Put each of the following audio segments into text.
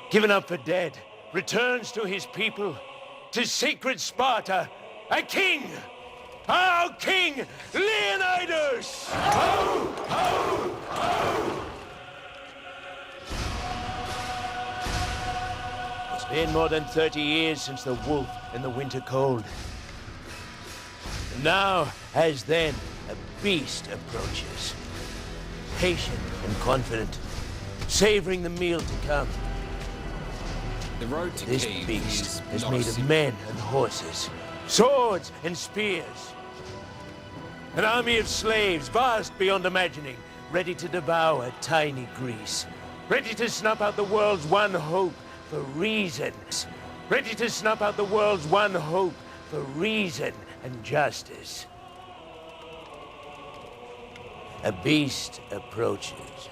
given up for dead, returns to his people, to sacred Sparta, a king! Our king, Leonidas! Ho, ho, ho! It's been more than 30 years since the wolf and the winter cold. And now, as then, a beast approaches. Patient and confident, savoring the meal to come. The road to This Kyiv beast is not made a of simple- men and horses, swords and spears. An army of slaves, vast beyond imagining, ready to devour tiny Greece. Ready to snuff out the world's one hope for reason. Ready to snuff out the world's one hope for reason and justice. A beast approaches.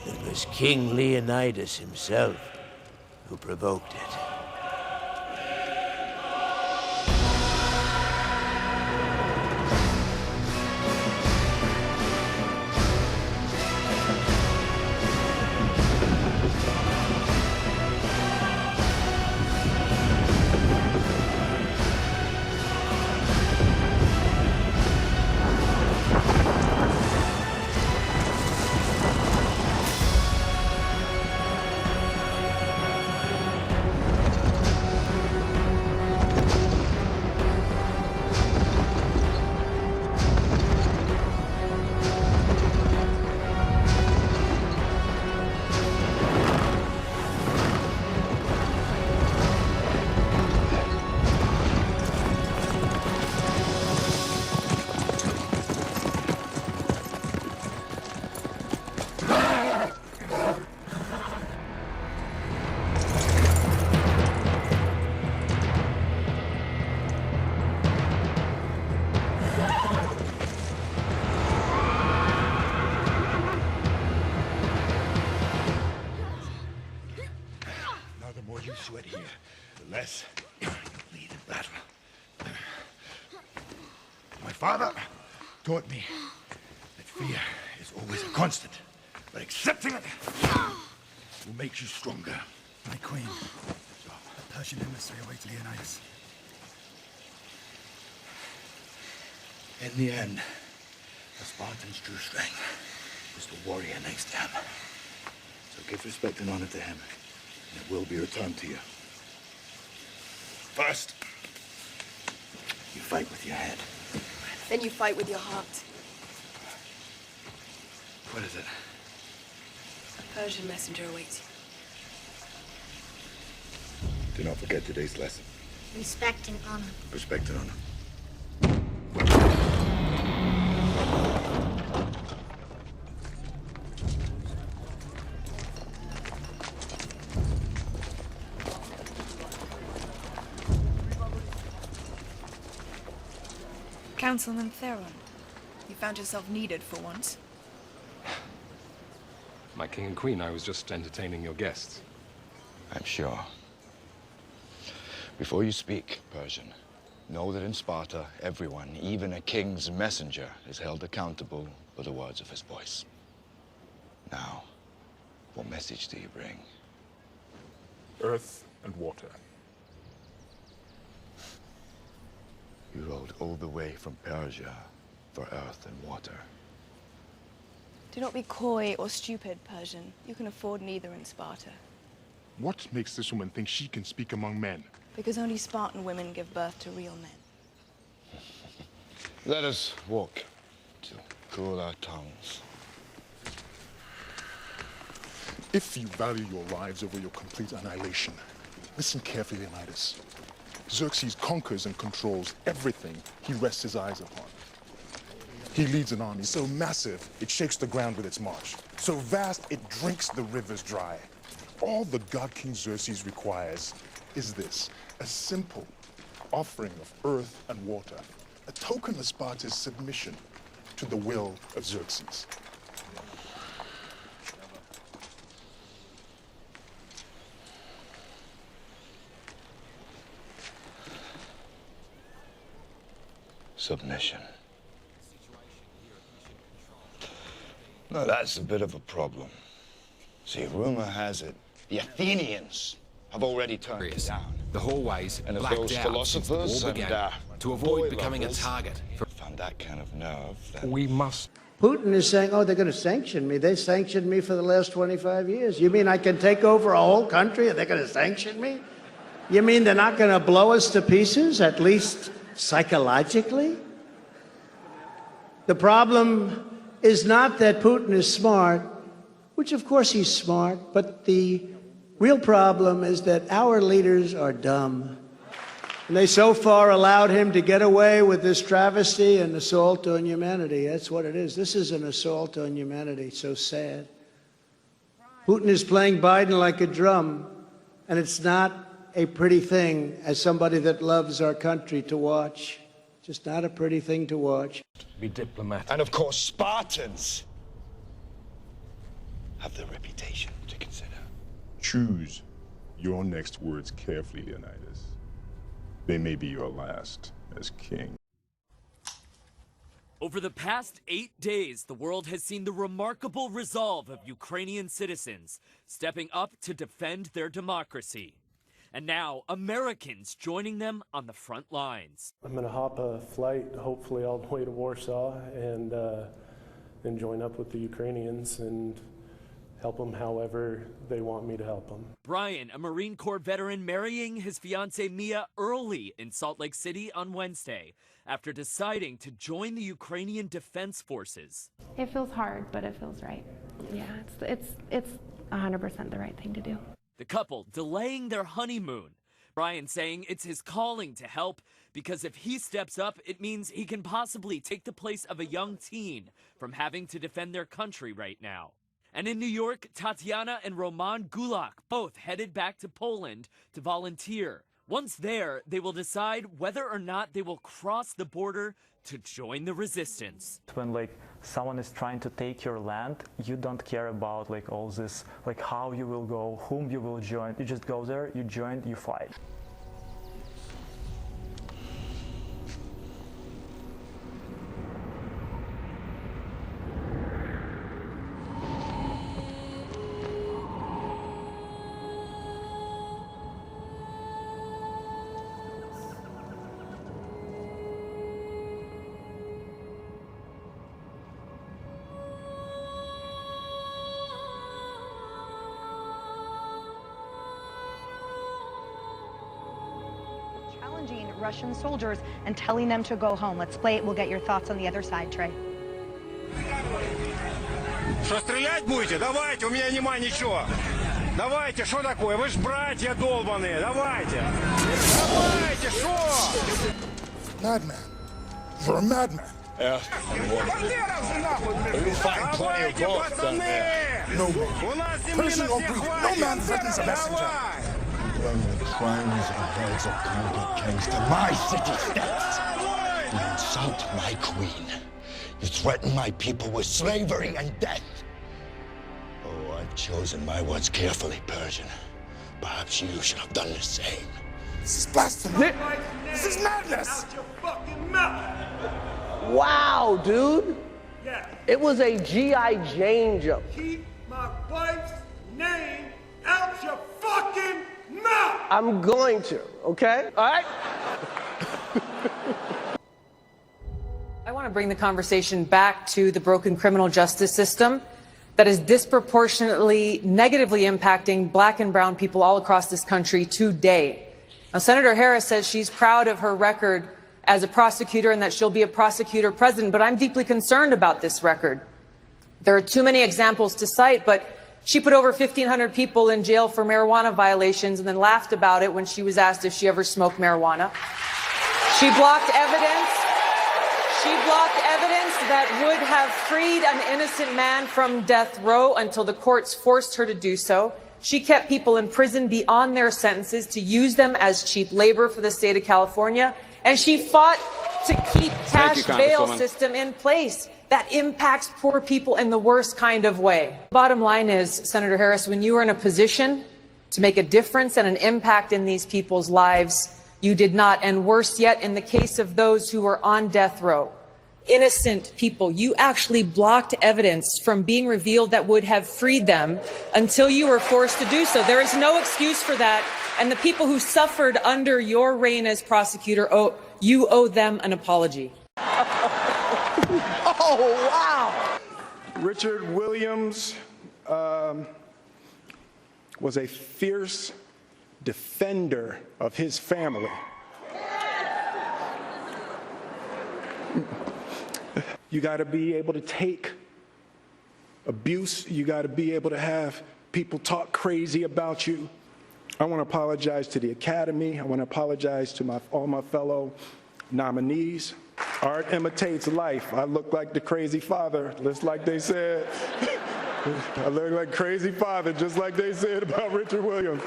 It was King Leonidas himself who provoked it. Sweat here, the less you bleed in battle. My father taught me that fear is always a constant, but accepting it will make you stronger. My queen, a Persian emissary awaits Leonidas. In the end, the Spartan's true strength was the warrior next to him. So give respect and honor to him. It will be returned to you. First, you fight with your head. Then you fight with your heart. What is it? A Persian messenger awaits you. Do not forget today's lesson. Respect and honor. Respect and honor. Councilman Theron, you found yourself needed for once. My king and queen, I was just entertaining your guests. I'm sure. Before you speak, Persian, know that in Sparta, everyone, even a king's messenger, is held accountable for the words of his voice. Now, what message do you bring? Earth and water. You rode all the way from Persia for earth and water. Do not be coy or stupid, Persian. You can afford neither in Sparta. What makes this woman think she can speak among men? Because only Spartan women give birth to real men. Let us walk to cool our tongues. If you value your lives over your complete annihilation, listen carefully, Leonidas. Xerxes conquers and controls everything he rests his eyes upon. He leads an army so massive, it shakes the ground with its march. So vast, it drinks the rivers dry. All the god King Xerxes requires is this, a simple offering of earth and water, a token of Sparta's submission to the will of Xerxes. Submission. Now that's a bit of a problem. See, rumor has it, the Athenians have already turned it down. The hallways And if blacked those out since the war philosophers and began, to avoid boy becoming a lovers target for... found that kind of nerve, then We must... Putin is saying, oh, they're going to sanction me. They sanctioned me for the last 25 years. You mean I can take over a whole country and they're going to sanction me? You mean they're not going to blow us to pieces, at least psychologically? The problem is not that Putin is smart, which of course he's smart, but the real problem is that our leaders are dumb. And they so far allowed him to get away with this travesty and assault on humanity. That's what it is. This is an assault on humanity. So sad. Putin is playing Biden like a drum, and it's not a pretty thing as somebody that loves our country to watch. Just not a pretty thing to watch. Be diplomatic. And of course, Spartans have the reputation to consider. Choose your next words carefully, Leonidas. They may be your last as king. Over the past 8 days, the world has seen the remarkable resolve of Ukrainian citizens stepping up to defend their democracy. And now, Americans joining them on the front lines. I'm going to hop a flight, hopefully all the way to Warsaw, and then join up with the Ukrainians and help them however they want me to help them. Brian, a Marine Corps veteran, marrying his fiancée Mia early in Salt Lake City on Wednesday after deciding to join the Ukrainian Defense Forces. It feels hard, but it feels right. Yeah, it's 100% the right thing to do. The couple delaying their honeymoon. Brian saying it's his calling to help because if he steps up, it means he can possibly take the place of a young teen from having to defend their country right now. And in New York, Tatiana and Roman Gulak both headed back to Poland to volunteer. Once there, they will decide whether or not they will cross the border to join the resistance. When someone is trying to take your land, you don't care about all this, how you will go, whom you will join. You just go there, you join, you fight. Russian soldiers and telling them to go home. Let's play it. We'll get your thoughts on the other side, Trey. Что, стрелять будете? Давайте, у меня нема ничего. Давайте, что такое? Вы ж братья долбаные. Давайте. Давайте, что? Madman. You're a madman. Yeah. You'll find plenty of bullets down there. No man. Persian or Greek, no man threatens a messenger. When the crowns and heads of conquered kings to my city steps, you insult my queen. You threaten my people with slavery and death. Oh, I've chosen my words carefully, Persian. Perhaps you should have done the same. This is blasphemy. This is madness. Wow, dude. Yeah. It was a G.I. Jane jump. Keep my wife's name out your fucking mouth. I'm going to, okay? All right? I want to bring the conversation back to the broken criminal justice system that is disproportionately negatively impacting black and brown people all across this country today. Now, Senator Harris says she's proud of her record as a prosecutor and that she'll be a prosecutor president, but I'm deeply concerned about this record. There are too many examples to cite, but she put over 1,500 people in jail for marijuana violations and then laughed about it when she was asked if she ever smoked marijuana. She blocked evidence. She blocked evidence that would have freed an innocent man from death row until the courts forced her to do so. She kept people in prison beyond their sentences to use them as cheap labor for the state of California. And she fought to keep cash bail system in place that impacts poor people in the worst kind of way. Bottom line is, Senator Harris, when you are in a position to make a difference and an impact in these people's lives, you did not. And worse yet, in the case of those who were on death row, innocent people. You actually blocked evidence from being revealed that would have freed them until you were forced to do so. There is no excuse for that. And the people who suffered under your reign as prosecutor, you owe them an apology. Oh, wow. Richard Williams was a fierce defender of his family. You got to be able to take abuse. You got to be able to have people talk crazy about you. I want to apologize to the Academy. I want to apologize to all my fellow nominees. Art imitates life. I look like the crazy father, just like they said. I look like crazy father, just like they said about Richard Williams.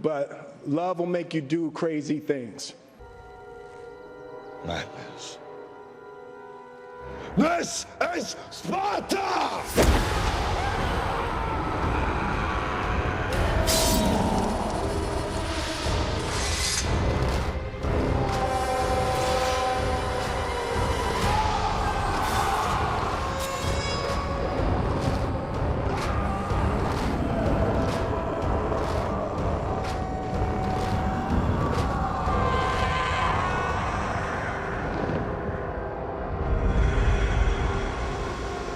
But love will make you do crazy things. Madness. This is Sparta!